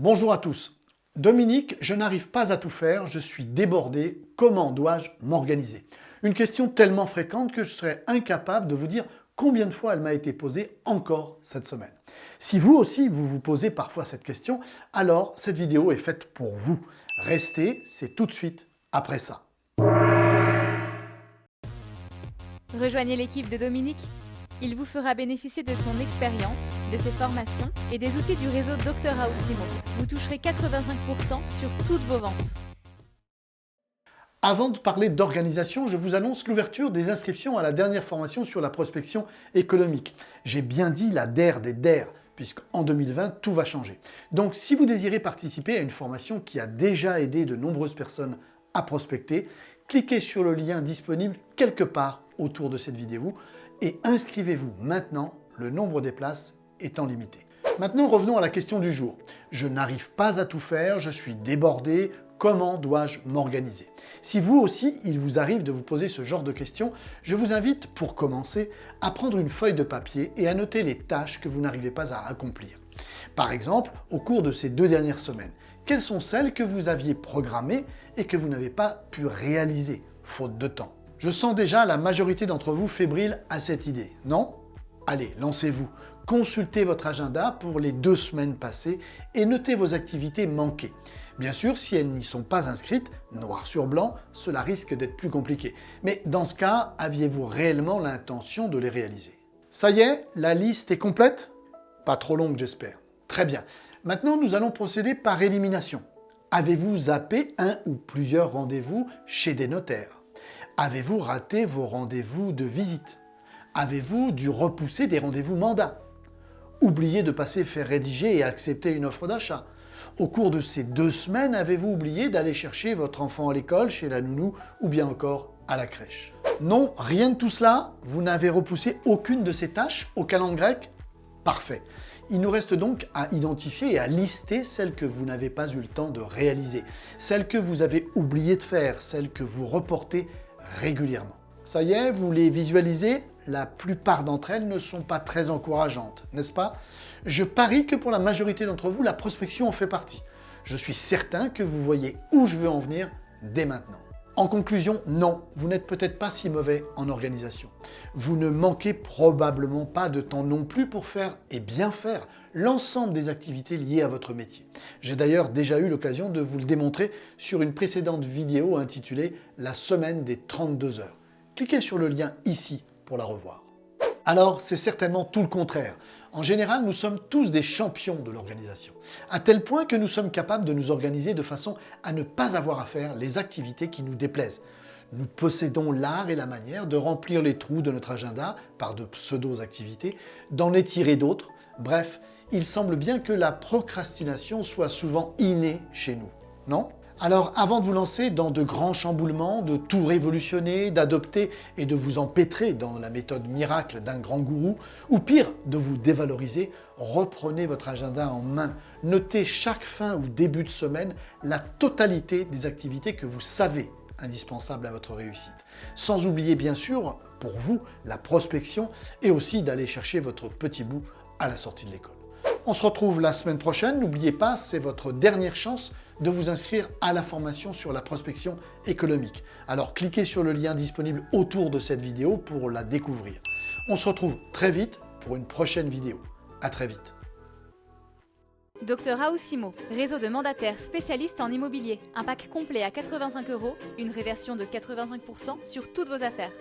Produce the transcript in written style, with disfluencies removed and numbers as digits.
Bonjour à tous. Dominique, je n'arrive pas à tout faire, je suis débordé, comment dois-je m'organiser? Une question tellement fréquente que je serais incapable de vous dire combien de fois elle m'a été posée encore cette semaine. Si vous aussi vous vous posez parfois cette question, alors cette vidéo est faite pour vous. Restez, c'est tout de suite après ça. Rejoignez l'équipe de Dominique. Il vous fera bénéficier de son expérience, de ses formations et des outils du réseau Dr Aoussimo. Vous toucherez 85% sur toutes vos ventes. Avant de parler d'organisation, je vous annonce l'ouverture des inscriptions à la dernière formation sur la prospection économique. J'ai bien dit la DER des DER, puisqu'en 2020, tout va changer. Donc si vous désirez participer à une formation qui a déjà aidé de nombreuses personnes à prospecter, cliquez sur le lien disponible quelque part autour de cette vidéo et inscrivez-vous maintenant, le nombre des places étant limité. Maintenant, revenons à la question du jour. Je n'arrive pas à tout faire, je suis débordé, comment dois-je m'organiser? Si vous aussi, il vous arrive de vous poser ce genre de questions, je vous invite, pour commencer, à prendre une feuille de papier et à noter les tâches que vous n'arrivez pas à accomplir. Par exemple, au cours de ces 2 dernières semaines, quelles sont celles que vous aviez programmées et que vous n'avez pas pu réaliser, faute de temps? Je sens déjà la majorité d'entre vous fébriles à cette idée, non? Allez, lancez-vous. Consultez votre agenda pour les 2 semaines passées et notez vos activités manquées. Bien sûr, si elles n'y sont pas inscrites, noir sur blanc, cela risque d'être plus compliqué. Mais dans ce cas, aviez-vous réellement l'intention de les réaliser? Ça y est, la liste est complète? Pas trop longue, j'espère. Très bien. Maintenant, nous allons procéder par élimination. Avez-vous zappé un ou plusieurs rendez-vous chez des notaires? Avez-vous raté vos rendez-vous de visite? Avez-vous dû repousser des rendez-vous mandats? Oublié de passer faire rédiger et accepter une offre d'achat? Au cours de ces 2 semaines, avez-vous oublié d'aller chercher votre enfant à l'école, chez la nounou ou bien encore à la crèche? Non, rien de tout cela? Vous n'avez repoussé aucune de ces tâches au calendrier grec? Parfait. Il nous reste donc à identifier et à lister celles que vous n'avez pas eu le temps de réaliser, celles que vous avez oublié de faire, celles que vous reportez régulièrement. Ça y est, vous les visualisez? La plupart d'entre elles ne sont pas très encourageantes, n'est-ce pas? Je parie que pour la majorité d'entre vous, la prospection en fait partie. Je suis certain que vous voyez où je veux en venir dès maintenant. En conclusion, non, vous n'êtes peut-être pas si mauvais en organisation. Vous ne manquez probablement pas de temps non plus pour faire et bien faire l'ensemble des activités liées à votre métier. J'ai d'ailleurs déjà eu l'occasion de vous le démontrer sur une précédente vidéo intitulée « La semaine des 32 heures ». Cliquez sur le lien ici pour la revoir. Alors, c'est certainement tout le contraire. En général, nous sommes tous des champions de l'organisation, à tel point que nous sommes capables de nous organiser de façon à ne pas avoir à faire les activités qui nous déplaisent. Nous possédons l'art et la manière de remplir les trous de notre agenda par de pseudo-activités, d'en étirer d'autres. Bref, il semble bien que la procrastination soit souvent innée chez nous, non ? Alors, avant de vous lancer dans de grands chamboulements, de tout révolutionner, d'adopter et de vous empêtrer dans la méthode miracle d'un grand gourou, ou pire, de vous dévaloriser, reprenez votre agenda en main. Notez chaque fin ou début de semaine la totalité des activités que vous savez indispensables à votre réussite. Sans oublier bien sûr, pour vous, la prospection et aussi d'aller chercher votre petit bout à la sortie de l'école. On se retrouve la semaine prochaine. N'oubliez pas, c'est votre dernière chance de vous inscrire à la formation sur la prospection économique. Alors cliquez sur le lien disponible autour de cette vidéo pour la découvrir. On se retrouve très vite pour une prochaine vidéo. À très vite. Dr Aoussimo, réseau de mandataires spécialistes en immobilier. Un pack complet à 85 €, une réversion de 85% sur toutes vos affaires.